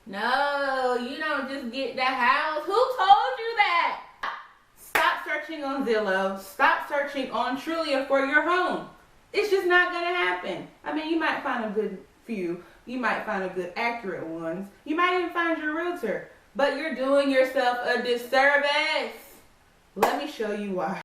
No, you don't just get the house. Who told you that? Stop searching on Zillow. Stop searching on Trulia for your home. It's just not going to happen. I mean, you might find a good few. You might find a good accurate ones. You might even find your realtor. But you're doing yourself a disservice. Let me show you why.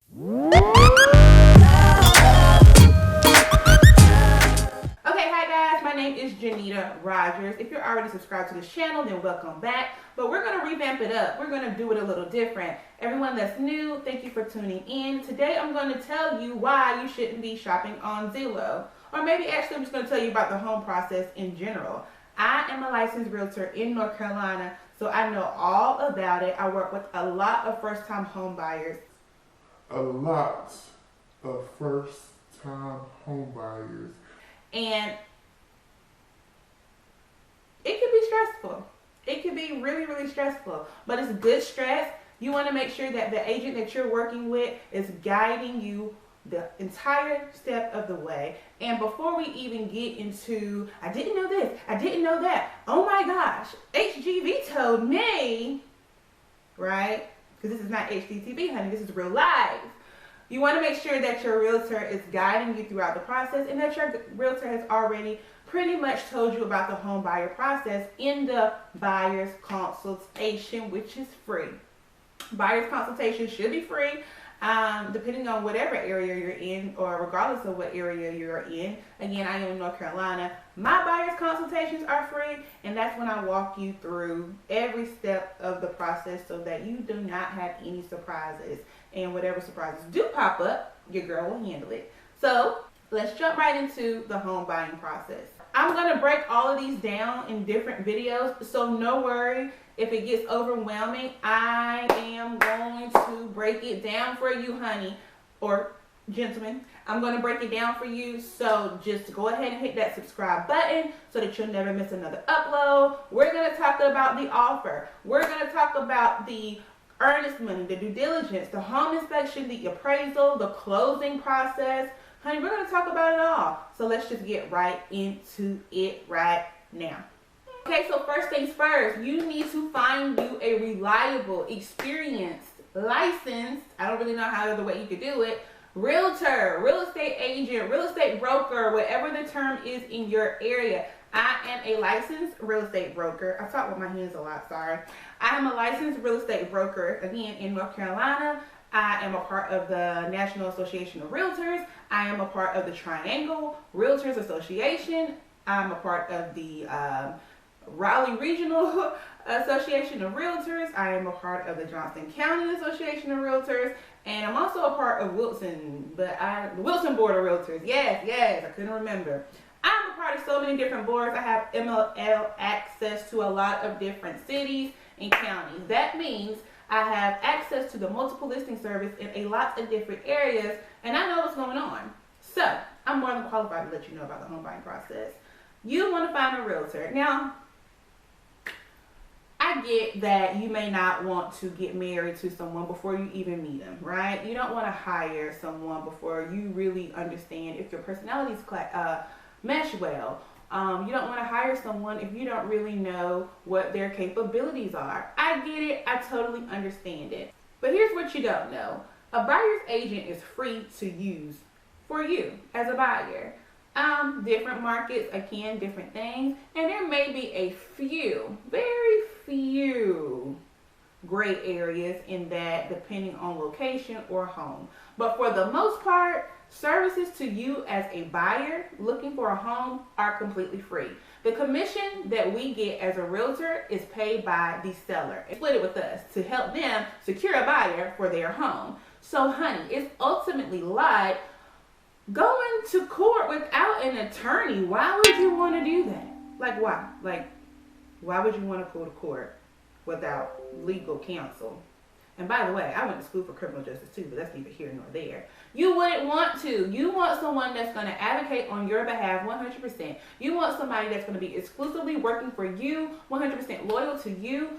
Okay, hi guys, my name is Jenita Rogers. If you're already subscribed to this channel, then welcome back. But we're going to revamp it up. We're going to do it a little different. Everyone that's new, thank you for tuning in. Today I'm going to tell you why you shouldn't be shopping on Zillow. Or maybe actually I'm just going to tell you about the home process in general. I am a licensed realtor in North Carolina, so I know all about it. I work with a lot of first-time home buyers. A lot of first-time home buyers. And it can be stressful. It can be really, really stressful. But it's good stress. You want to make sure that the agent that you're working with is guiding you the entire step of the way. And before we even get into, I didn't know this, I didn't know that, oh my gosh, HGV told me, right? Because this is not HGTV, honey, this is real life. You want to make sure that your realtor is guiding you throughout the process and that your realtor has already pretty much told you about the home buyer process in the buyer's consultation, which is free. Buyer's consultation should be free, depending on whatever area you're in or regardless of what area you're in. Again, I am in North Carolina. My buyer's consultations are free, and that's when I walk you through every step of the process so that you do not have any surprises. And whatever surprises do pop up, your girl will handle it. So let's jump right into the home buying process. I'm going to break all of these down in different videos, so no worry if it gets overwhelming. I am going to break it down for you, honey, or gentlemen. I'm going to break it down for you, so just go ahead and hit that subscribe button so that you'll never miss another upload. We're going to talk about the offer. We're going to talk about the earnest money, the due diligence, the home inspection, the appraisal, the closing process. Honey, we're going to talk about it all. So let's just get right into it right now. Okay, so first things first, you need to find you a reliable, experienced, licensed, I don't really know how other way you could do it, realtor, real estate agent, real estate broker, whatever the term is in your area. I am a licensed real estate broker. I talk with my hands a lot, sorry. I am a licensed real estate broker, again, in North Carolina. I am a part of the National Association of Realtors. I am a part of the Triangle Realtors Association. I'm a part of the Raleigh Regional Association of Realtors. I am a part of the Johnson County Association of Realtors. And I'm also a part of Wilson, the Wilson Board of Realtors. Yes, I couldn't remember. I'm a part of so many different boards. I have MLL access to a lot of different cities and counties. That means I have access to the multiple listing service in a lot of different areas, and I know what's going on. So I'm more than qualified to let you know about the home buying process. You want to find a realtor. Now, I get that you may not want to get married to someone before you even meet them, right? You don't want to hire someone before you really understand if your personalities mesh well. You don't want to hire someone if you don't really know what their capabilities are. I get it. I totally understand it. But here's what you don't know. A buyer's agent is free to use for you as a buyer. Different markets, again, different things. And there may be a few, very few gray areas in that depending on location or home. But for the most part, services to you as a buyer looking for a home are completely free. The commission that we get as a realtor is paid by the seller. It's split it with us to help them secure a buyer for their home. So honey, it's ultimately like going to court without an attorney. Why would you want to do that? Like why? Like why would you want to go to court without legal counsel? And by the way, I went to school for criminal justice too, but that's neither here nor there. You wouldn't want to. You want someone that's going to advocate on your behalf 100%. You want somebody that's going to be exclusively working for you, 100% loyal to you.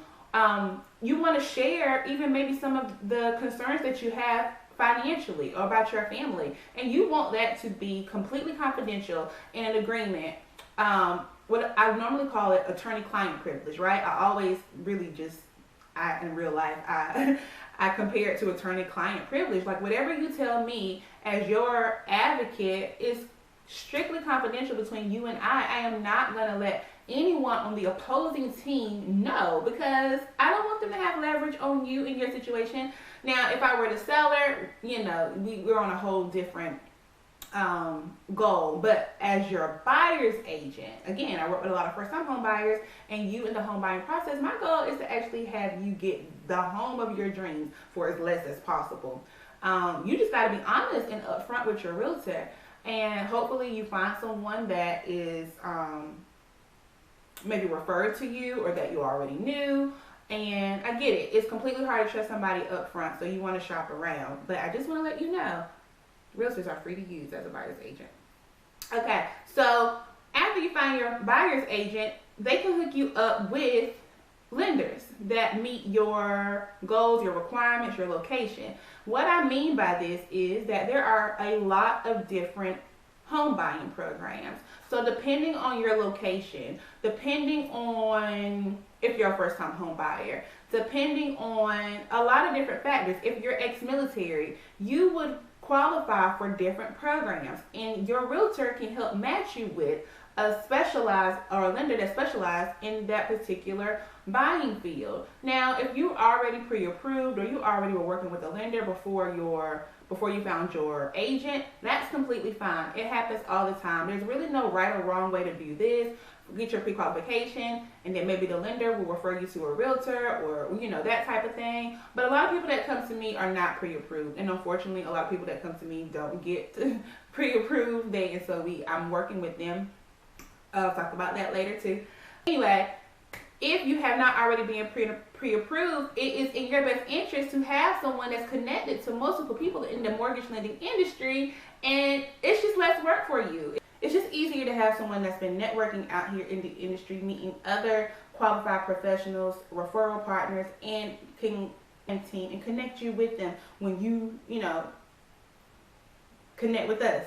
You want to share even maybe some of the concerns that you have financially or about your family. And you want that to be completely confidential in an agreement what I normally call it attorney-client privilege, right? I always really just, in real life, I compare it to attorney-client privilege. Like whatever you tell me as your advocate is strictly confidential between you and I. I am not going to let anyone on the opposing team know, because I don't want them to have leverage on you in your situation. Now, if I were the seller, you know, we're on a whole different goal. But as your buyer's agent, again, I work with a lot of first-time home buyers, and you in the home buying process, my goal is to actually have you get the home of your dreams for as less as possible. You just got to be honest and upfront with your realtor, and hopefully you find someone that is maybe referred to you or that you already knew. And I get it, it's completely hard to trust somebody up front, so you want to shop around. But I just want to let you know, realtors are free to use as a buyer's agent. Okay, so after you find your buyer's agent, they can hook you up with lenders that meet your goals, your requirements, your location. What I mean by this is that there are a lot of different home buying programs. So depending on your location, depending on if you're a first-time home buyer, depending on a lot of different factors, if you're ex-military, you would qualify for different programs, and your realtor can help match you with a specialized or a lender that specializes in that particular buying field. Now, if you already pre-approved or you already were working with a lender before you found your agent, that's completely fine. It happens all the time. There's really no right or wrong way to do this. Get your pre-qualification, and then maybe the lender will refer you to a realtor, or you know, that type of thing. But a lot of people that come to me are not pre-approved, and unfortunately a lot of people that come to me don't get pre-approved. I'm working with them. I'll talk about that later too. Anyway, if you have not already been pre-approved, it is in your best interest to have someone that's connected to multiple people in the mortgage lending industry, and it's just less work for you. It's just easier to have someone that's been networking out here in the industry, meeting other qualified professionals, referral partners, and team, and connect you with them when you connect with us.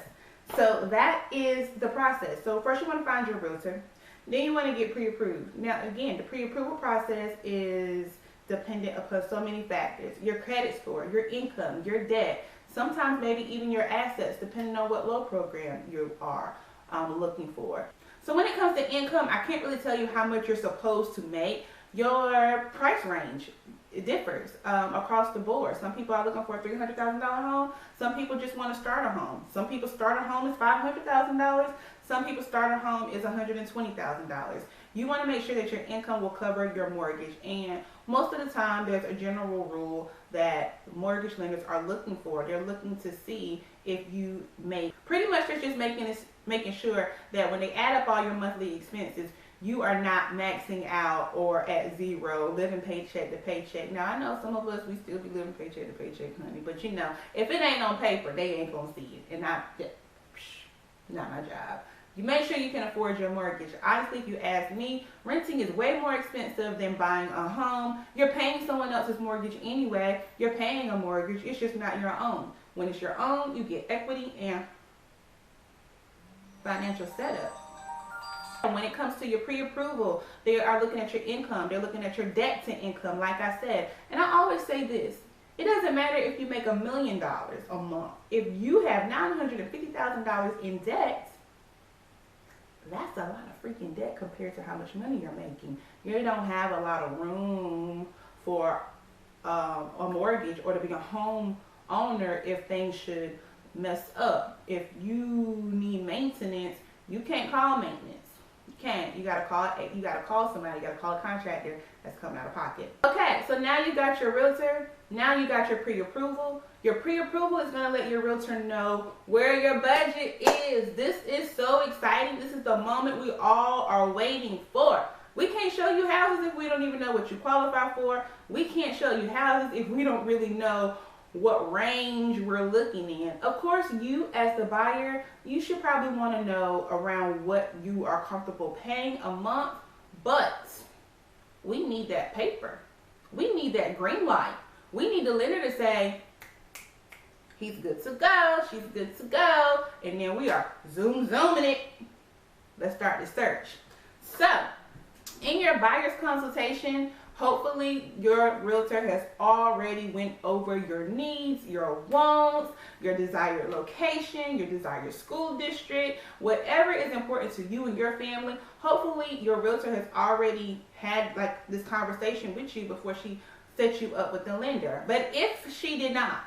So that is the process. So first you want to find your realtor. Then you want to get pre-approved. Now again, the pre-approval process is dependent upon so many factors. Your credit score, your income, your debt, sometimes maybe even your assets, depending on what loan program you are looking for. So when it comes to income, I can't really tell you how much you're supposed to make. Your price range, it differs across the board. Some people are looking for a $300,000 home. Some people just want to start a home. Some people start a home is $500,000. Some people start a home is $120,000. You want to make sure that your income will cover your mortgage. And most of the time, there's a general rule that mortgage lenders are looking for. They're looking to see if you make, pretty much they're just making sure that when they add up all your monthly expenses, you are not maxing out or at zero, living paycheck to paycheck. Now, I know some of us, we still be living paycheck to paycheck, honey. But you know, if it ain't on paper, they ain't going to see it. And not my job. You make sure you can afford your mortgage. Honestly, if you ask me, renting is way more expensive than buying a home. You're paying someone else's mortgage anyway. You're paying a mortgage. It's just not your own. When it's your own, you get equity and financial setup. And when it comes to your pre-approval, they are looking at your income. They're looking at your debt to income, like I said. And I always say this. It doesn't matter if you make $1 million a month. If you have $950,000 in debt, that's a lot of freaking debt compared to how much money you're making. You don't have a lot of room for a mortgage or to be a home owner if things should mess up. If you need maintenance, you can't call maintenance. You can't. You gotta call somebody. You gotta call a contractor that's coming out of pocket. Okay, so now you got your realtor. Now you got your pre-approval. Your pre-approval is going to let your realtor know where your budget is. This is so exciting. This is the moment we all are waiting for. We can't show you houses if we don't even know what you qualify for. We can't show you houses if we don't really know what range we're looking in. Of course, you as the buyer, you should probably want to know around what you are comfortable paying a month, but we need that paper. We need that green light. We need the lender to say, he's good to go, she's good to go, and then we are zooming it. Let's start the search. So, in your buyer's consultation, hopefully your realtor has already went over your needs, your wants, your desired location, your desired school district, whatever is important to you and your family. Hopefully your realtor has already had like this conversation with you before she set you up with the lender. But if she did not,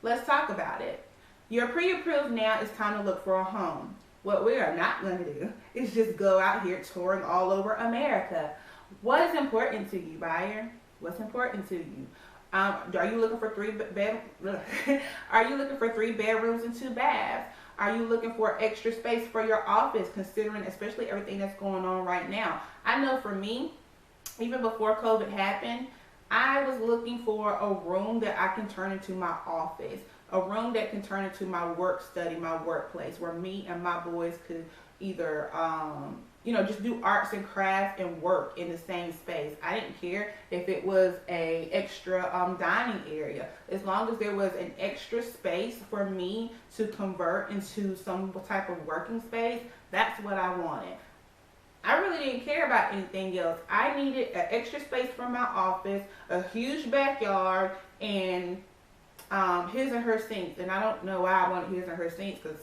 let's talk about it. You're pre-approved now. It's time to look for a home. What we are not going to do is just go out here touring all over America. What is important to you, buyer? What's important to you? Are you looking for Are you looking for 3 bedrooms and 2 baths? Are you looking for extra space for your office, considering especially everything that's going on right now? I know for me, even before COVID happened, I was looking for a room that I can turn into my office, a room that can turn into my work study, my workplace, where me and my boys could either just do arts and crafts and work in the same space. I didn't care if it was a extra dining area, as long as there was an extra space for me to convert into some type of working space. That's what I wanted. I really didn't care about anything else. I needed an extra space for my office, a huge backyard, and his and her sinks. And I don't know why I wanted his and her sinks, because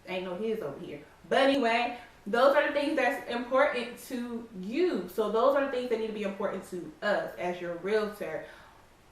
ain't no his over here. But anyway, those are the things that's important to you. So those are the things that need to be important to us as your realtor.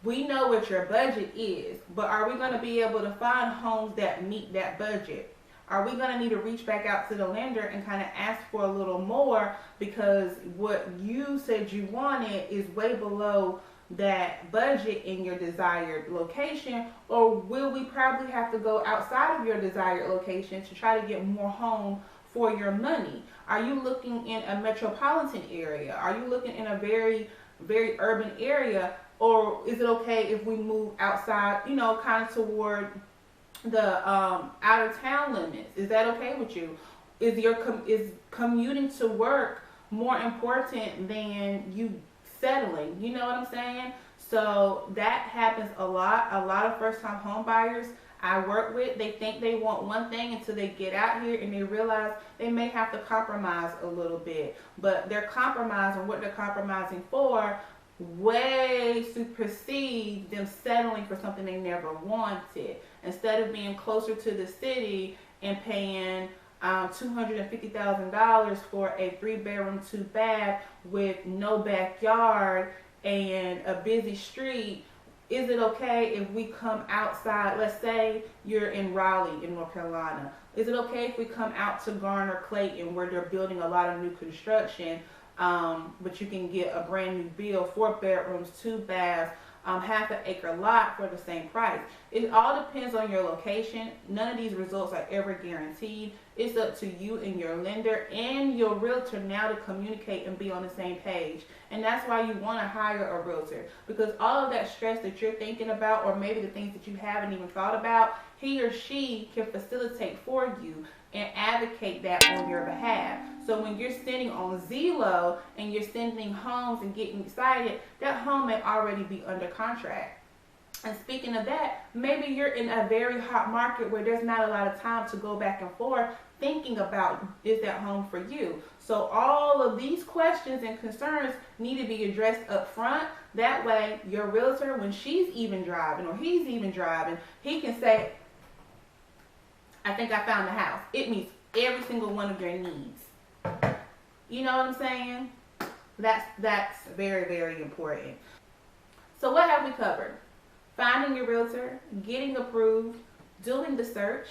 We know what your budget is, but are we going to be able to find homes that meet that budget? Are we going to need to reach back out to the lender and kind of ask for a little more because what you said you wanted is way below that budget in your desired location? Or will we probably have to go outside of your desired location to try to get more home for your money? Are you looking in a metropolitan area? Are you looking in a very, very urban area? Or is it okay if we move outside, kind of toward the outer town limits? Is that okay with you? Is commuting to work more important than you settling? You know what I'm saying? So that happens a lot. A lot of first-time home buyers I work with, they think they want one thing until they get out here and they realize they may have to compromise a little bit. But they're compromising, what they're compromising for way supersedes them settling for something they never wanted. Instead of being closer to the city and paying $250,000 for a 3-bedroom, 2-bath with no backyard and a busy street, is it okay if we come outside? Let's say you're in Raleigh in North Carolina. Is it okay if we come out to Garner, Clayton, where they're building a lot of new construction, but you can get a brand new build, 4 bedrooms, 2 baths, half an acre lot for the same price? It all depends on your location. None of these results are ever guaranteed. It's up to you and your lender and your realtor now to communicate and be on the same page. And that's why you want to hire a realtor, because all of that stress that you're thinking about, or maybe the things that you haven't even thought about, he or she can facilitate for you and advocate that on your behalf. So when you're sitting on Zillow and you're sending homes and getting excited, that home may already be under contract. And speaking of that, maybe you're in a very hot market where there's not a lot of time to go back and forth thinking about, is that home for you? So all of these questions and concerns need to be addressed up front. That way your realtor, when she's even driving or he's even driving, he can say, I think I found the house. It meets every single one of your needs. You know what I'm saying? That's very, very important. So what have we covered? Finding your realtor, getting approved, doing the search.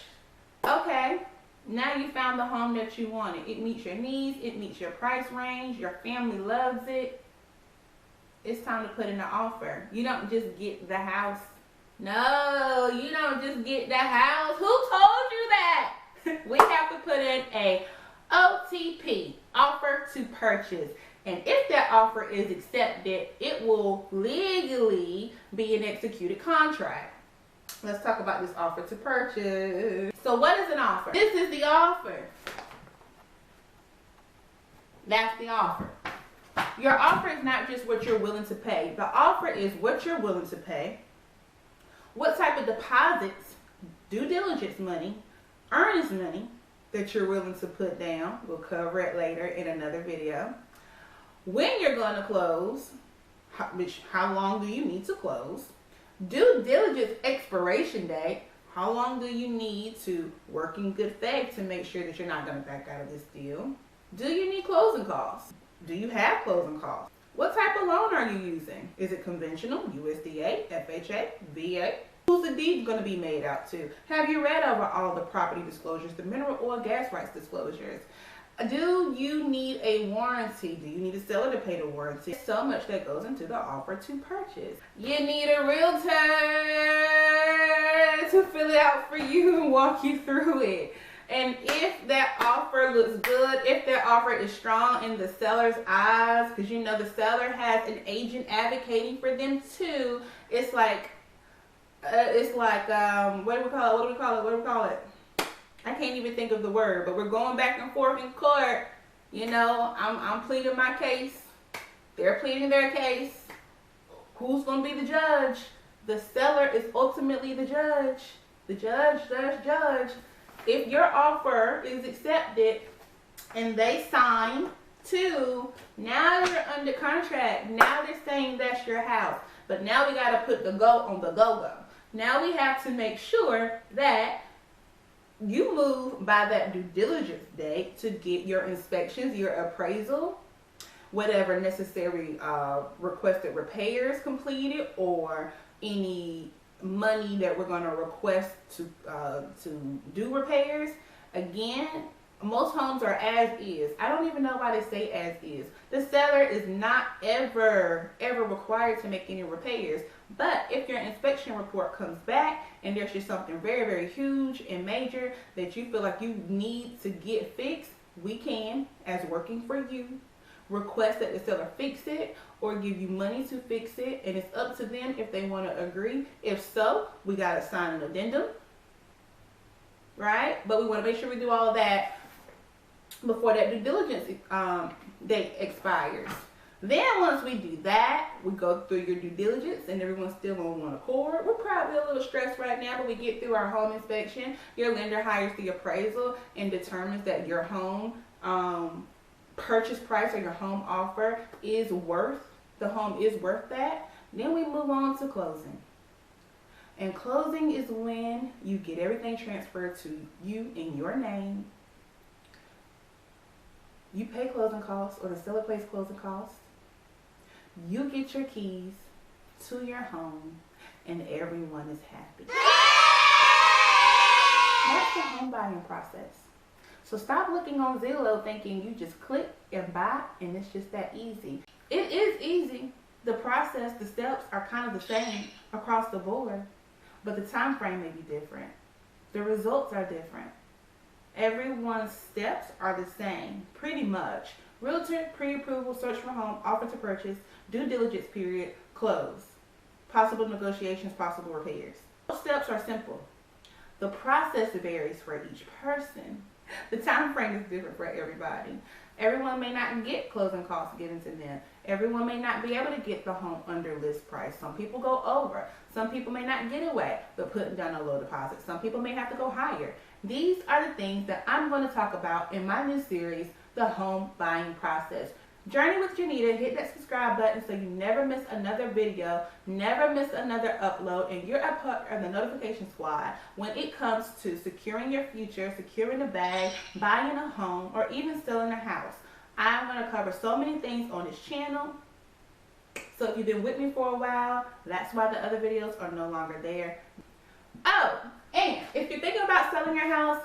Okay, now you found the home that you wanted. It meets your needs, it meets your price range, your family loves it. It's time to put in an offer. You don't just get the house. No, you don't just get the house. Who told you that? We have to put in a OTP, offer to purchase. And if that offer is accepted, it will legally be an executed contract. Let's talk about this offer to purchase. So what is an offer? This is the offer. That's the offer. Your offer is not just what you're willing to pay. The offer is what you're willing to pay, what type of deposits, due diligence money, earnest money, that you're willing to put down. We'll cover it later in another video. When you're going to close, how long do you need to close? Due diligence expiration date. How long do you need to work in good faith to make sure that you're not going to back out of this deal? Do you need closing costs? Do you have closing costs? What type of loan are you using? Is it conventional, USDA, FHA, VA? Who's the deed going to be made out to? Have you read over all the property disclosures, the mineral oil gas rights disclosures? Do you need a warranty? Do you need a seller to pay the warranty? So much that goes into the offer to purchase. You need a realtor to fill it out for you and walk you through it. And if that offer looks good, if that offer is strong in the seller's eyes, because you know the seller has an agent advocating for them too, it's like what do we call it? I can't even think of the word, but we're going back and forth in court. You know, I'm pleading my case. They're pleading their case. Who's going to be the judge? The seller is ultimately the judge. The judge. If your offer is accepted and they sign too, now you're under contract. Now they're saying that's your house. But now we got to put the go on the go-go. Now we have to make sure that you move by that due diligence date to get your inspections, your appraisal, whatever necessary requested repairs completed, or any money that we're going to request to do repairs. Again, most homes are as is. I don't even know why they say as is. The seller is not ever required to make any repairs. But if your inspection report comes back and there's just something very, very huge and major that you feel like you need to get fixed, we can, as working for you, request that the seller fix it or give you money to fix it, and it's up to them if they want to agree. If so, we got to sign an addendum, right? But we want to make sure we do all of that before that due diligence date expires. Then once we do that, we go through your due diligence and everyone's still on one accord. We're probably a little stressed right now, but we get through our home inspection. Your lender hires the appraisal and determines that your home purchase price or your home offer is worth, the home is worth that. Then we move on to closing. And closing is when you get everything transferred to you in your name. You pay closing costs, or the seller pays closing costs. You get your keys to your home and everyone is happy. That's the home buying process. So stop looking on Zillow thinking you just click and buy and it's just that easy. It is easy. The process, the steps are kind of the same across the board, but the time frame may be different. The results are different. Everyone's steps are the same, pretty much. Realtor, pre-approval, search for home, offer to purchase, due diligence period, close. Possible negotiations, possible repairs. Those steps are simple. The process varies for each person. The time frame is different for everybody. Everyone may not get closing costs given to them. Everyone may not be able to get the home under list price. Some people go over. Some people may not get away with putting down a low deposit. Some people may have to go higher. These are the things that I'm going to talk about in my new series, The Home Buying Process. Journey with Jenita. Hit that subscribe button so you never miss another video, never miss another upload, and you're a part of the notification squad when it comes to securing your future, securing a bag, buying a home, or even selling a house. I'm going to cover so many things on this channel. So if you've been with me for a while, that's why the other videos are no longer there. Oh, and if you're thinking about selling your house,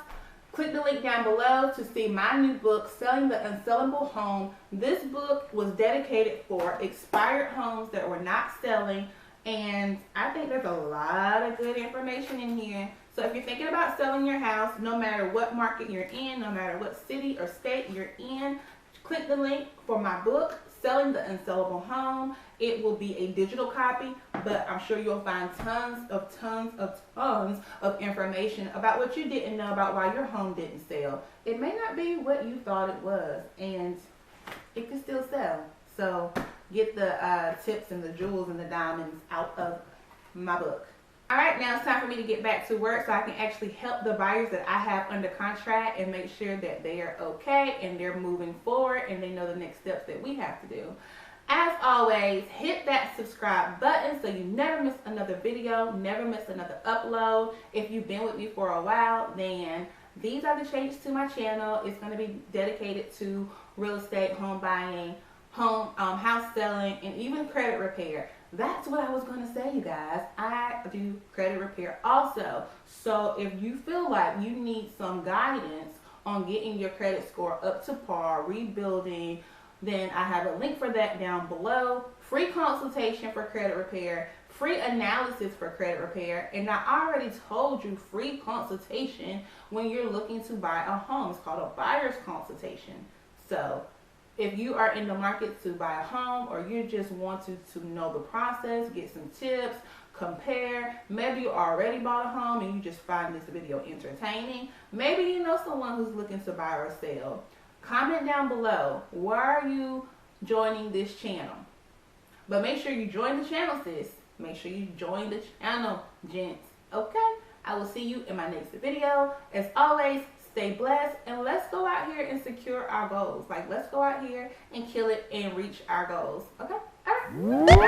click the link down below to see my new book, Selling the Unsellable Home. This book was dedicated for expired homes that were not selling, and I think there's a lot of good information in here. So if you're thinking about selling your house, no matter what market you're in, no matter what city or state you're in, click the link for my book, Selling the Unsellable Home. It will be a digital copy, but I'm sure you'll find tons of information about what you didn't know about why your home didn't sell. It may not be what you thought it was, and it can still sell. So get the tips and the jewels and the diamonds out of my book. All right, now it's time for me to get back to work so I can actually help the buyers that I have under contract and make sure that they are okay and they're moving forward and they know the next steps that we have to do. As always, hit that subscribe button so you never miss another video, never miss another upload. If you've been with me for a while, then these are the changes to my channel. It's going to be dedicated to real estate, home buying, house selling, and even credit repair. That's what I was going to say, you guys. I do credit repair also. So if you feel like you need some guidance on getting your credit score up to par, rebuilding, then I have a link for that down below. Free consultation for credit repair, free analysis for credit repair, and I already told you free consultation when you're looking to buy a home. It's called a buyer's consultation. So if you are in the market to buy a home, or you just want to know the process, get some tips, compare, maybe you already bought a home and you just find this video entertaining, maybe you know someone who's looking to buy or sell, comment down below, why are you joining this channel? But make sure you join the channel, sis. Make sure you join the channel, gents. Okay? I will see you in my next video. As always, stay blessed, and let's go out here and secure our goals. Like, let's go out here and kill it and reach our goals. Okay? All right.